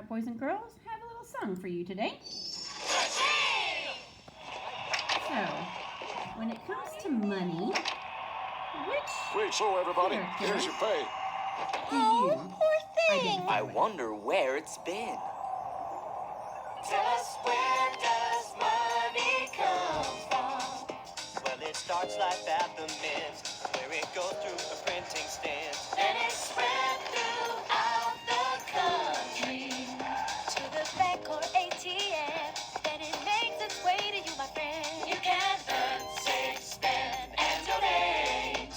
right, boys and girls, I have a little song for you today. So, when it comes to money, Wait, so everybody, here's your pay. Oh, Poor thing. I wonder where it's been. Tell us, where does money come from? Well, it starts life at the mint, where it goes through a printing stint. Then it's spread throughout the country to the bank or ATM. Then it makes its way to you, my friend. You can earn, save, spend, and donate.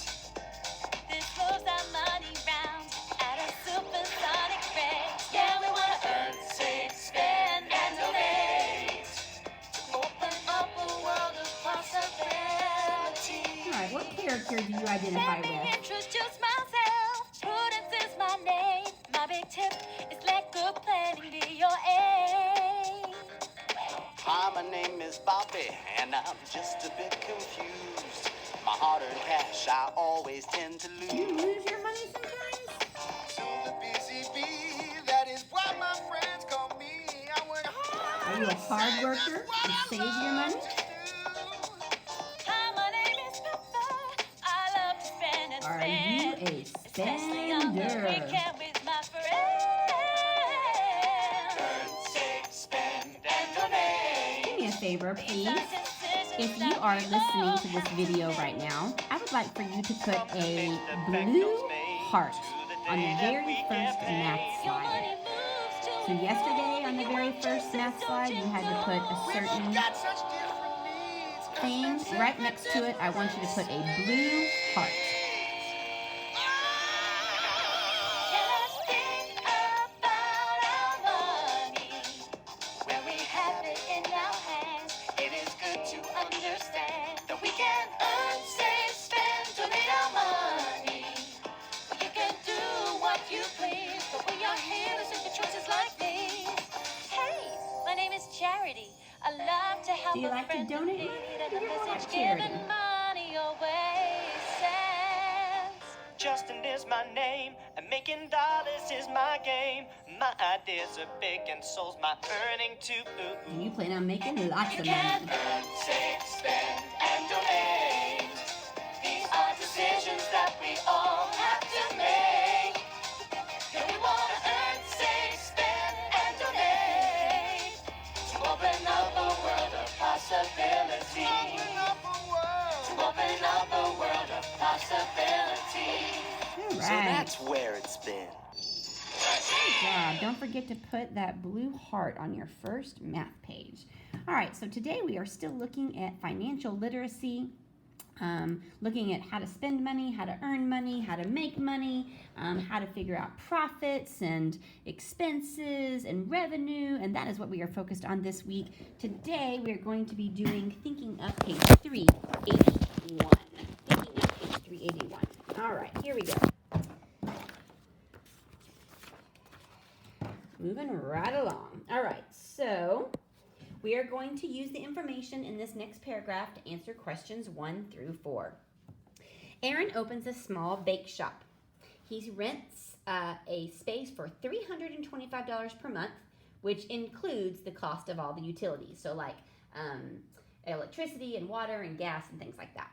This moves our money round at a supersonic rate. Yeah, we want to earn, save, spend, and donate. Open up a world of possibility. All right, what character do you identify Let me with? introduce myself. Prudence is my name. My big tip is let good planning be your aim. Hi, my name is Bobby, and I'm just a bit confused. My hard-earned cash I always tend to Do you lose. lose your money sometimes? To the busy bee, that is what my friends call me. I work hard. Are you a hard worker and save your money? Hi, my name is Pepper. I love to spend and Are you spend. a Especially on the spender? weekend with my friends. Save, spend, and donate. Do me a favor, please. These are decisions If you that are we listening all to this have video make. right now, I would like for you to put a blue heart on the very first math Your slide. money moves to So yesterday on the very first math slide, you had to put a certain Got such different needs. thing right next to it. I want you to put a blue heart. Just think about our money. When we have it in our hands, it is good to understand that we can earn, save, spend, donate our money. You can do what you please, but we are here to make the choices like these. Hey, my name is Charity. I love to help Do you a like to friend in donate need, money? and Do the you want message charity? giving money away sends. Justin is my name, and making dollars is my game. My ideas are big, and so's my earning too. And you plan on making lots You of can money. earn, save, spend, and donate. These are decisions that we all have to make. Yeah, we want to earn, save, spend, and donate to open up a world of possibility. To open up a world of possibility. All So right. that's where it's been. Good job. Don't forget to put that blue heart on your first math page. All right, so today we are still looking at financial literacy, looking at how to spend money, how to earn money, how to make money, how to figure out profits and expenses and revenue, and that is what we are focused on this week. Today we are going to be doing Thinking Up page 381. Thinking Up page 381. All right, here we go. Moving right along. All right, so we are going to use the information in this next paragraph to answer questions 1 through 4. Aaron opens a small bake shop. He rents a space for $325 per month, which includes the cost of all the utilities, so like electricity and water and gas and things like that.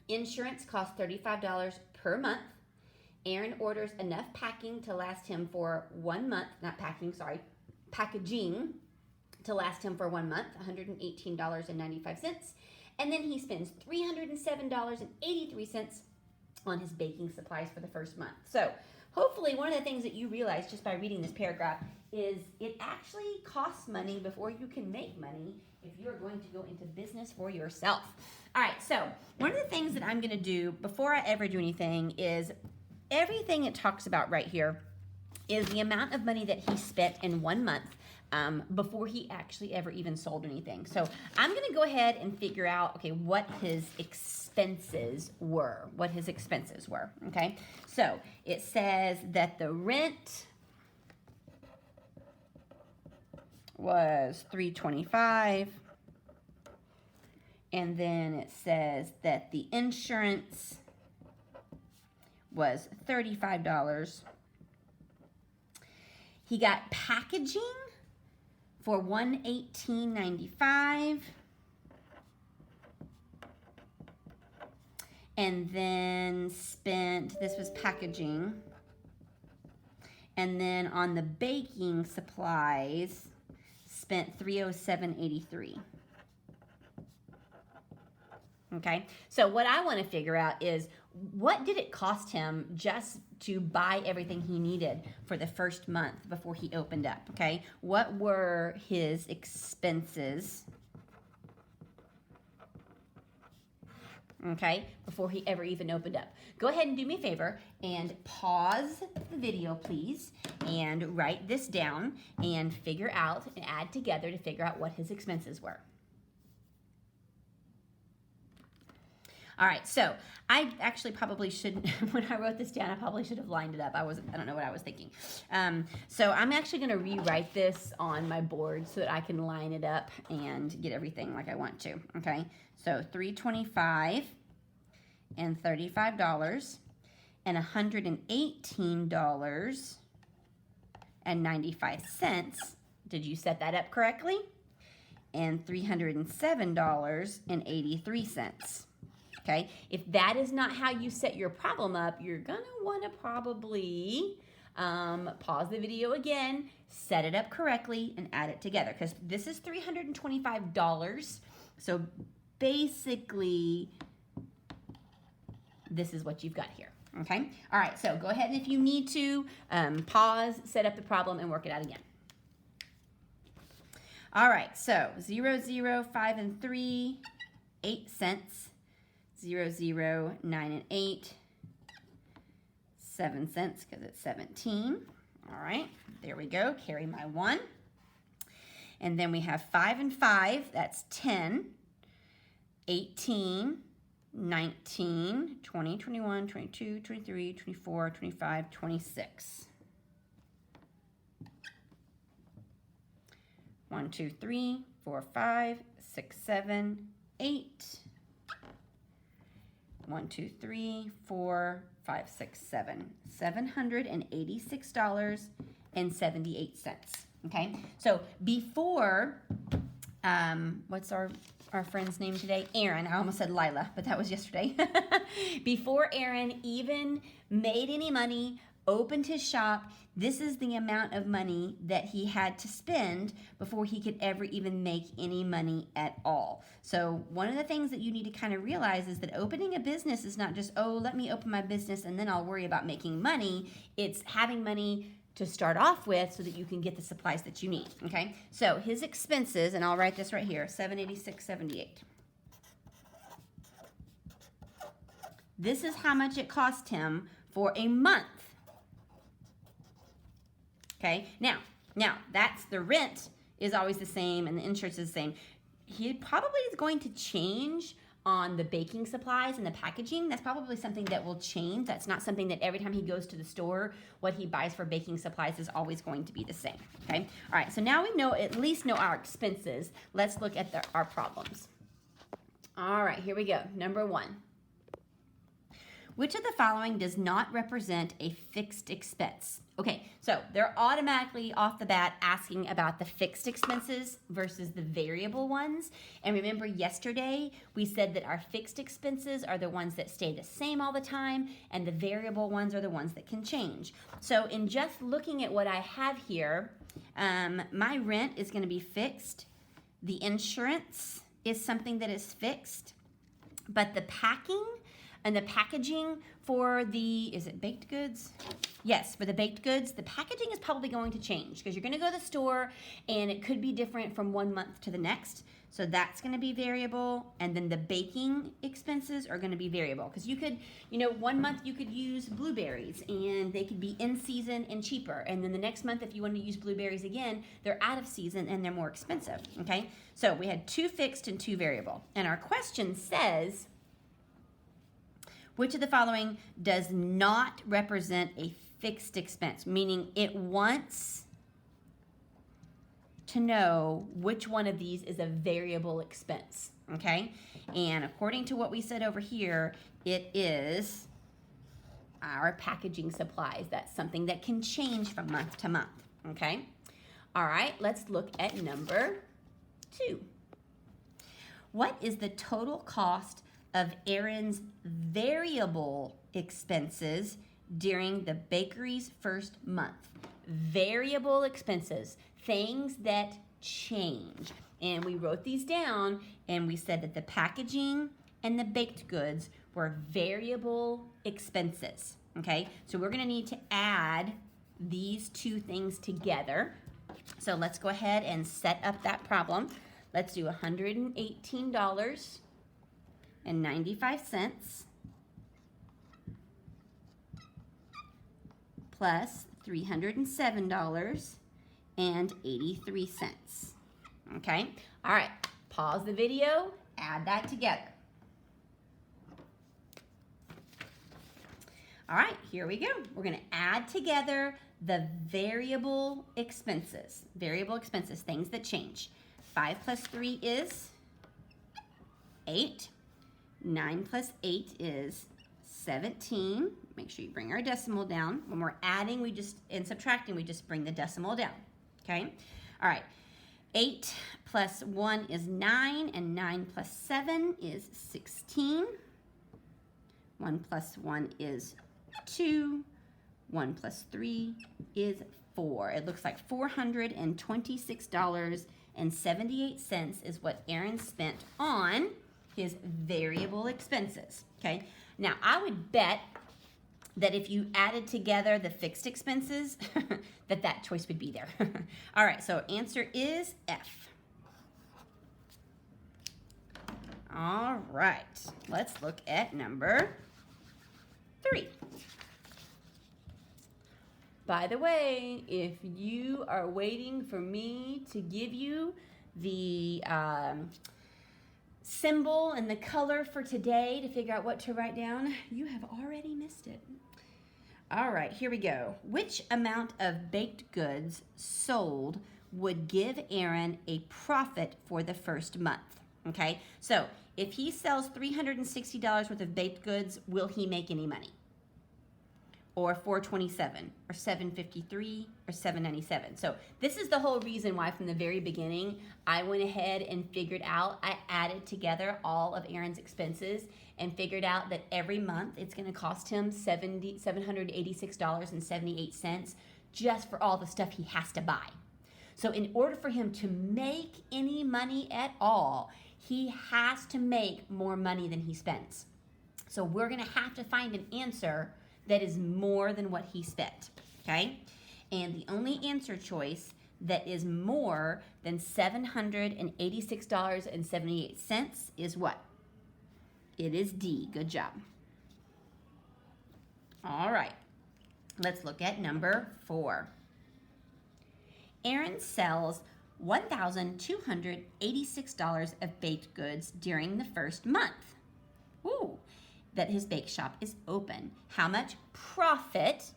Insurance costs $35 per month. Aaron orders enough packing to last him for 1 month, packaging to last him for 1 month, $118.95. And then he spends $307.83 on his baking supplies for the first month. So hopefully one of the things that you realize just by reading this paragraph is it actually costs money before you can make money if you're going to go into business for yourself. All right, so one of the things that I'm going to do before I ever do anything is everything it talks about right here is the amount of money that he spent in 1 month before he actually ever even sold anything. So I'm going to go ahead and figure out, okay, what his expenses were. Okay? So it says that the rent was $325. And then it says that the insurance was $35. He got packaging for $118.95. And then spent, this was packaging. And then on the baking supplies, spent $307.83. Okay, so what I want to figure out is what did it cost him just to buy everything he needed for the first month before he opened up, okay? What were his expenses, okay, before he ever even opened up? Go ahead and do me a favor and pause the video, please, and write this down and figure out and add together to figure out what his expenses were. All right, so I actually probably shouldn't, when I wrote this down, I probably should have lined it up. I don't know what I was thinking. So I'm actually gonna rewrite this on my board so that I can line it up and get everything like I want to, okay? So $325 and $35 and $118.95. Did you set that up correctly? And $307.83. Okay, if that is not how you set your problem up, you're gonna wanna probably pause the video again, set it up correctly, and add it together, because this is $325. So basically, this is what you've got here, okay? All right, so go ahead and if you need to, pause, set up the problem, and work it out again. All right, so 0, 0, 5, and 3, 8 cents. 0, 0, 9, and 8, 7 cents because it's 17. All right, there we go. Carry my 1. And then we have 5 and 5. That's 10, 18, 19, 20, 21, 22, 23, 24, 25, 26. 1, 2, 3, 4, 5, 6, 7, 8. 1, 2, 3, 4, 5, 6, 7. $786.78. Okay, so before, what's our friend's name today? Aaron. I almost said Lila, but that was yesterday. Before Aaron even made any money, opened his shop, this is the amount of money that he had to spend before he could ever even make any money at all. So one of the things that you need to kind of realize is that opening a business is not just, oh, let me open my business and then I'll worry about making money. It's having money to start off with so that you can get the supplies that you need, okay? So his expenses, and I'll write this right here, $786.78. This is how much it cost him for a month. Okay, now that's the rent is always the same and the insurance is the same. He probably is going to change on the baking supplies and the packaging. That's probably something that will change. That's not something that every time he goes to the store, what he buys for baking supplies is always going to be the same, okay? All right, so now we at least know our expenses. Let's look at our problems. All right, here we go. Number 1. Which of the following does not represent a fixed expense? Okay, so they're automatically off the bat asking about the fixed expenses versus the variable ones. And remember yesterday, we said that our fixed expenses are the ones that stay the same all the time, and the variable ones are the ones that can change. So in just looking at what I have here, my rent is gonna be fixed. The insurance is something that is fixed, but the packing and the packaging for is it baked goods? Yes, for the baked goods, the packaging is probably going to change because you're gonna go to the store and it could be different from one month to the next. So that's gonna be variable. And then the baking expenses are gonna be variable because you could, 1 month you could use blueberries and they could be in season and cheaper. And then the next month, if you want to use blueberries again, they're out of season and they're more expensive, okay? So we had 2 fixed and 2 variable. And our question says, which of the following does not represent a fixed expense? Meaning it wants to know which one of these is a variable expense, okay? And according to what we said over here, it is our packaging supplies. That's something that can change from month to month, okay? All right, let's look at number 2. What is the total cost of Aaron's variable expenses during the bakery's first month? Variable expenses, things that change. And we wrote these down and we said that the packaging and the baked goods were variable expenses, okay? So we're gonna need to add these two things together. So let's go ahead and set up that problem. Let's do $118.95 plus $307.83. Okay? All right. Pause the video, add that together. All right, here we go. We're going to add together the variable expenses. Variable expenses, things that change. 5 plus 3 is 8. 9 plus 8 is 17. Make sure you bring our decimal down. When we're adding and subtracting, we just bring the decimal down. Okay? All right. 8 plus 1 is 9, and 9 plus 7 is 16. 1 plus 1 is 2. 1 plus 3 is 4. It looks like $426.78 is what Aaron spent on his variable expenses. Okay? Now, I would bet that if you added together the fixed expenses, that choice would be there. All right, so answer is F. All right, let's look at number 3. By the way, if you are waiting for me to give you the symbol and the color for today to figure out what to write down, you have already missed it. All right, here we go. Which amount of baked goods sold would give Aaron a profit for the first month? Okay, so if he sells $360 worth of baked goods, will he make any money? Or $427, or $753, or $797. So this is the whole reason why from the very beginning, I went ahead and figured out, I added together all of Aaron's expenses and figured out that every month it's gonna cost him $786.78 just for all the stuff he has to buy. So in order for him to make any money at all, he has to make more money than he spends. So we're gonna have to find an answer that is more than what he spent, okay? And the only answer choice that is more than $786.78 is what? It is D. Good job. All right, let's look at number 4. Aaron sells $1,286 of baked goods during the first month. Ooh. That his bake shop is open. How much profit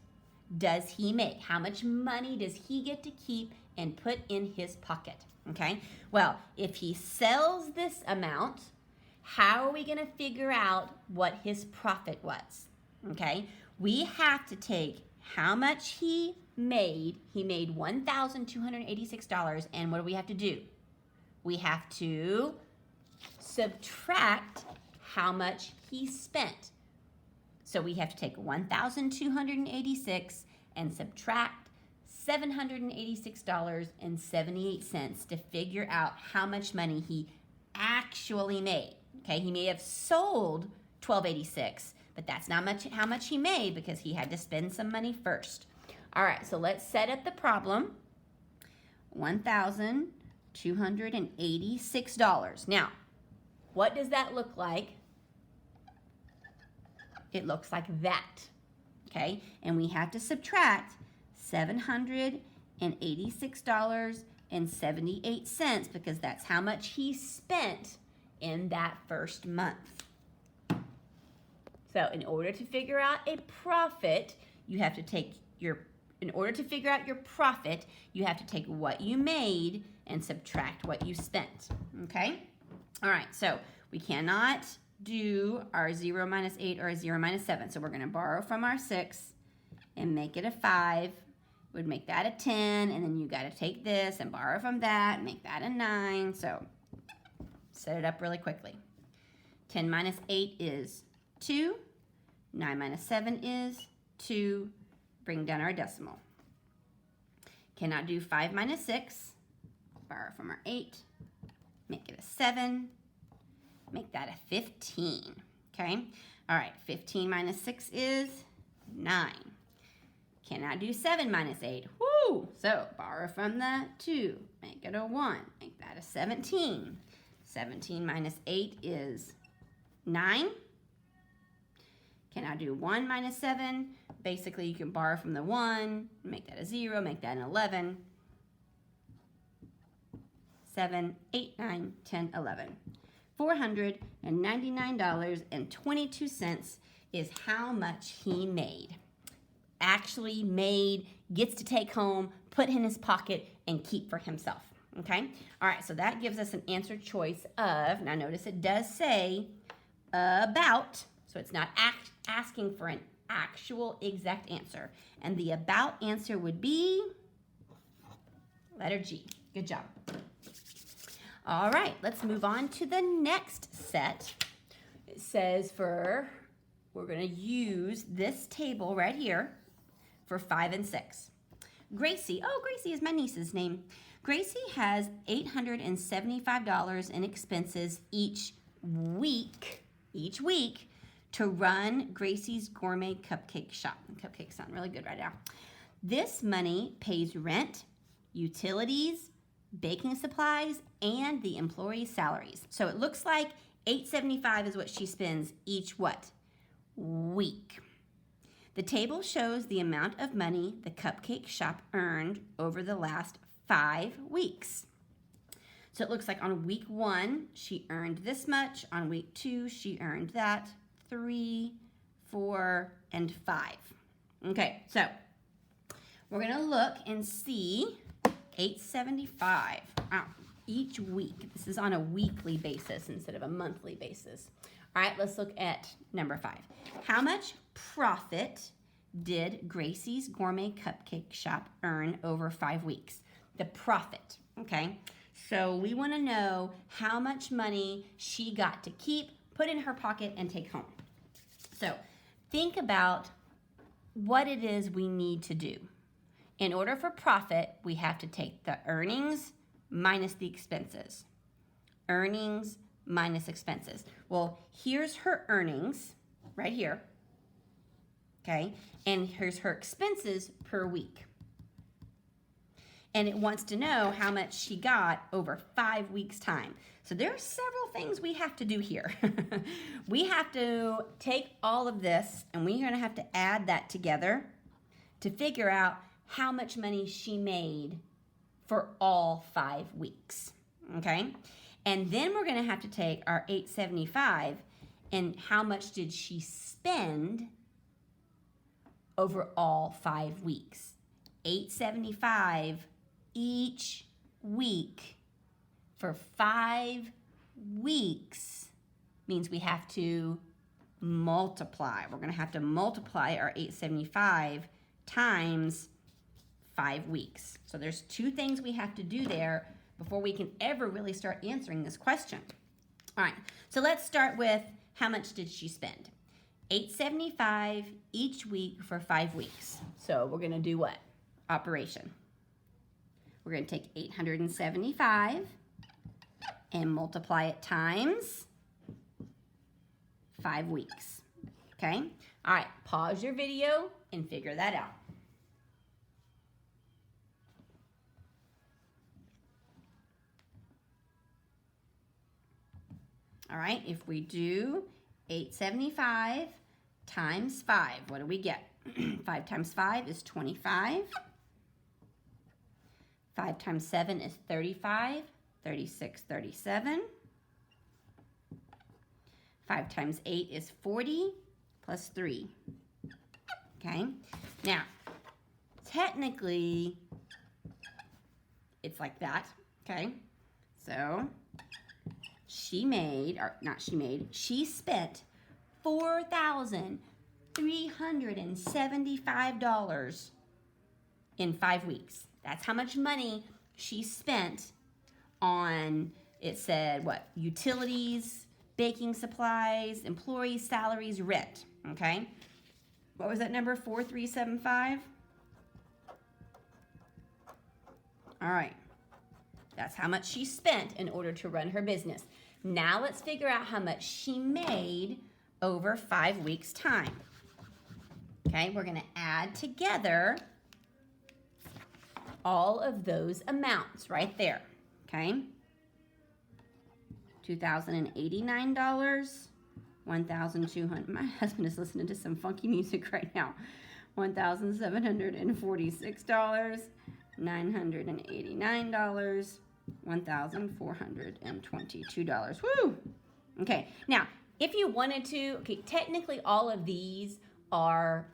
does he make? How much money does he get to keep and put in his pocket? Okay, well, if he sells this amount, how are we gonna figure out what his profit was? Okay, we have to take how much he made. He made $1,286, and what do we have to do? We have to subtract how much he spent. So we have to take 1,286 and subtract $786.78 to figure out how much money he actually made. Okay, he may have sold $1,286, but that's not how much he made because he had to spend some money first. All right, so let's set up the problem. $1,286. Now, what does that look like? It looks like that, okay? And we have to subtract $786.78 because that's how much he spent in that first month. So in order to figure out a profit, you have to take in order to figure out your profit, you have to take what you made and subtract what you spent, okay? All right, so we cannot do our 0 minus 8 or a 0 minus 7. So we're going to borrow from our 6 and make it a 5 would make that a 10, and then you got to take this and borrow from that, make that a 9. So set it up really quickly. 10 minus 8 is 2. 9 minus 7 is 2. Bring down our decimal. Cannot do 5 minus 6. Borrow from our 8. Make it a 7. Make that a 15. Okay? All right, 15 minus 6 is 9. Cannot do 7 minus 8. Woo! So borrow from the 2. Make it a 1. Make that a 17. 17 minus 8 is 9. Cannot do 1 minus 7. Basically, you can borrow from the 1. Make that a 0. Make that an 11. 7, 8, 9, 10, 11. $499.22 is how much he made. Actually made, gets to take home, put in his pocket, and keep for himself. Okay? All right, so that gives us an answer choice of, now notice it does say about, so it's not asking for an actual exact answer. And the about answer would be letter G. Good job. All right, let's move on to the next set. It says we're going to use this table right here for 5 and 6. Gracie, Gracie is my niece's name. Gracie has $875 in expenses each week to run Gracie's Gourmet Cupcake Shop. Cupcakes sound really good right now. This money pays rent, utilities, baking supplies, and the employees' salaries. So it looks like $875 is what she spends each week. The table shows the amount of money the cupcake shop earned over the last 5 weeks. So it looks like on week 1, she earned this much. On week 2, she earned that. 3, 4, and 5. Okay, so we're going to look and see $875 each week. This is on a weekly basis instead of a monthly basis. All right, let's look at number 5. How much profit did Gracie's Gourmet Cupcake Shop earn over 5 weeks? The profit, okay? So we want to know how much money she got to keep, put in her pocket, and take home. So think about what it is we need to do. In order for profit, we have to take the earnings minus the expenses. Earnings minus expenses. Well, here's her earnings right here. Okay? And here's her expenses per week. And it wants to know how much she got over 5 weeks' time. So there are several things we have to do here. We have to take all of this, and we're going to have to add that together to figure out how much money she made for all 5 weeks. Okay? And then we're going to have to take our $875 and how much did she spend over all 5 weeks. $875 each week for 5 weeks means we have to multiply. We're going to have to multiply our $875 times 5 weeks. So there's 2 things we have to do there before we can ever really start answering this question. All right, so let's start with how much did she spend? $875 each week for 5 weeks. So we're going to do what? Operation. We're going to take $875 and multiply it times 5 weeks. Okay? All right, pause your video and figure that out. All right, if we do 875 times 5, what do we get? 5 times 5 is 25. 5 times 7 is 35, 36, 37. 5 times 8 is 40 plus 3. Okay, now, technically, it's like that, okay? So, she spent $4,375 in 5 weeks. That's how much money she spent on, it said, what? Utilities, baking supplies, employee salaries, rent, okay? What was that number, 4375? All right. That's how much she spent in order to run her business. Now let's figure out how much she made over 5 weeks' time. Okay, we're going to add together all of those amounts right there. Okay, $2,089, $1,200. My husband is listening to some funky music right now. $1,746, $989, $1,422. Woo! Okay, now, if you wanted to, okay, technically all of these are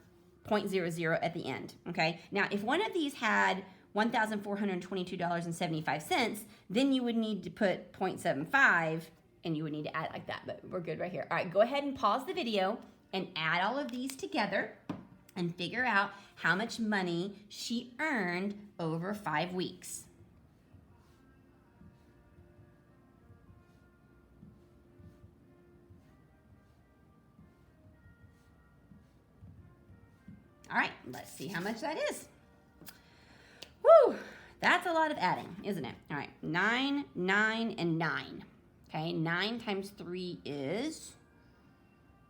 0.00 at the end, okay? Now, if one of these had $1,422.75, then you would need to put 0.75 and you would need to add like that, but we're good right here. All right, go ahead and pause the video and add all of these together and figure out how much money she earned over 5 weeks. All right, let's see how much that is. Woo, that's a lot of adding, isn't it? All right, 9, 9, and 9. Okay, 9 times 3 is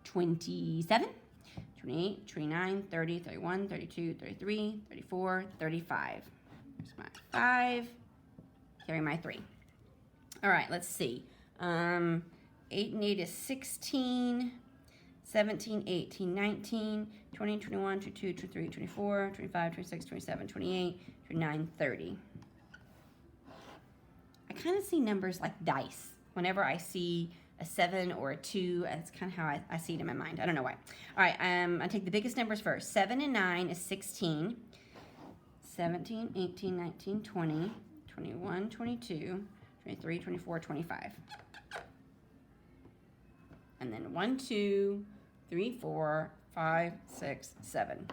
27, 28, 29, 30, 31, 32, 33, 34, 35. There's my 5, carry my 3. All right, let's see. 8 and 8 is 16. 17, 18, 19, 20, 21, 22, 23, 24, 25, 26, 27, 28, 29, 30. I kind of see numbers like dice. Whenever I see a 7 or a 2, that's kind of how I see it in my mind. I don't know why. All right, I take the biggest numbers first. 7 and 9 is 16. 17, 18, 19, 20, 21, 22, 23, 24, 25. And then 1, 2, 3, 4, 5, 6, 7.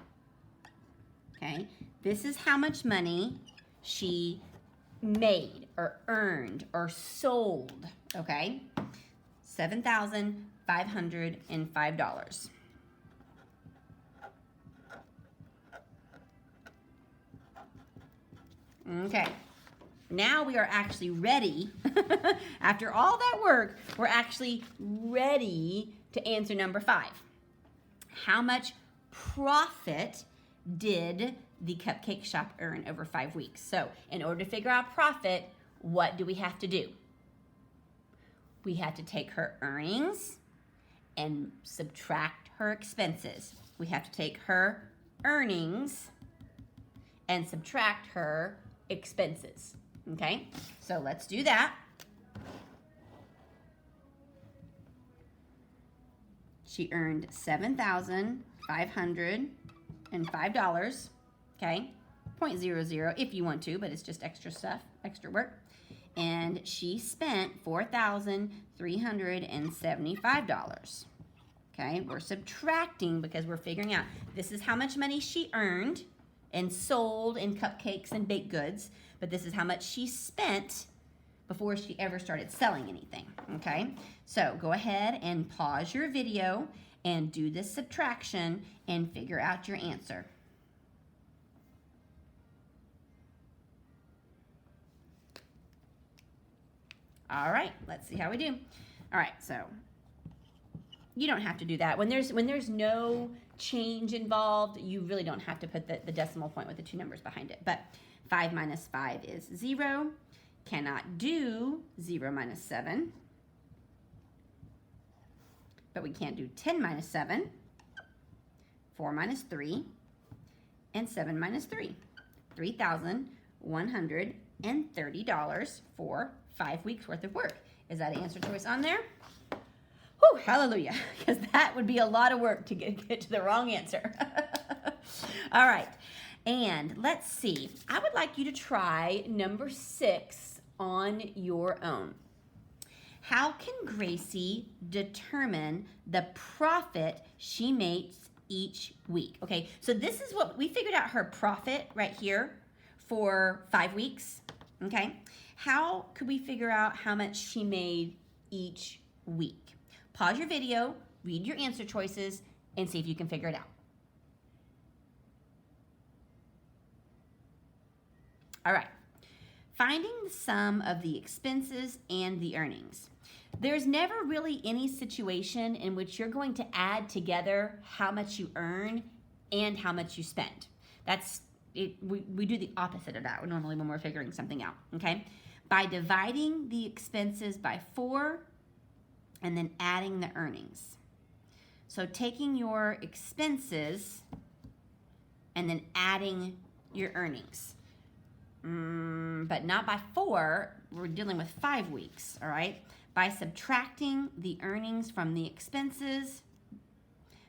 Okay, this is how much money she made or earned or sold. Okay, $7,505. Okay. Now we are actually ready. After all that work, we're actually ready to answer number 5. How much profit did the cupcake shop earn over 5 weeks? So in order to figure out profit, what do we have to do? We have to take her earnings and subtract her expenses. We have to take her earnings and subtract her expenses. Okay, so let's do that. She earned $7,505. Okay, 0.00 if you want to, but it's just extra stuff, extra work. And she spent $4,375. Okay, we're subtracting because we're figuring out this is how much money she earned and sold in cupcakes and baked goods, but this is how much she spent before she ever started selling anything, okay? So go ahead and pause your video and do this subtraction and figure out your answer. All right, let's see how we do. All right, so you don't have to do that. When there's no change involved, you really don't have to put the decimal point with the 2 numbers behind it. But 5 minus 5 is 0. Cannot do 0 minus 7. But we can do 10 minus 7, 4 minus 3, and 7 minus 3. $3,130 for 5 weeks worth of work. Is that answer choice on there? Whew, hallelujah, because that would be a lot of work to get to the wrong answer. All right, and let's see. I would like you to try number 6 on your own. How can Gracie determine the profit she makes each week. Okay, so this is what we figured out her profit right here for 5 weeks. Okay, how could we figure out how much she made each week? Pause your video, read your answer choices, and see if you can figure it out. All right, finding the sum of the expenses and the earnings. There's never really any situation in which you're going to add together how much you earn and how much you spend. That's it. We do the opposite of that normally when we're figuring something out, okay? By dividing the expenses by 4 and then adding the earnings. So taking your expenses and then adding your earnings. But not by 4, we're dealing with 5 weeks, all right? By subtracting the earnings from the expenses,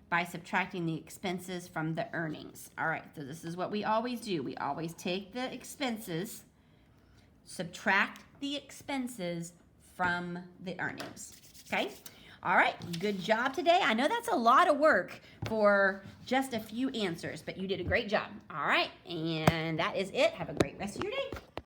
by subtracting the expenses from the earnings. All right, so this is what we always do. We always take the expenses, subtract the expenses from the earnings, okay? All right, good job today. I know that's a lot of work for just a few answers, but you did a great job. All right, and that is it. Have a great rest of your day.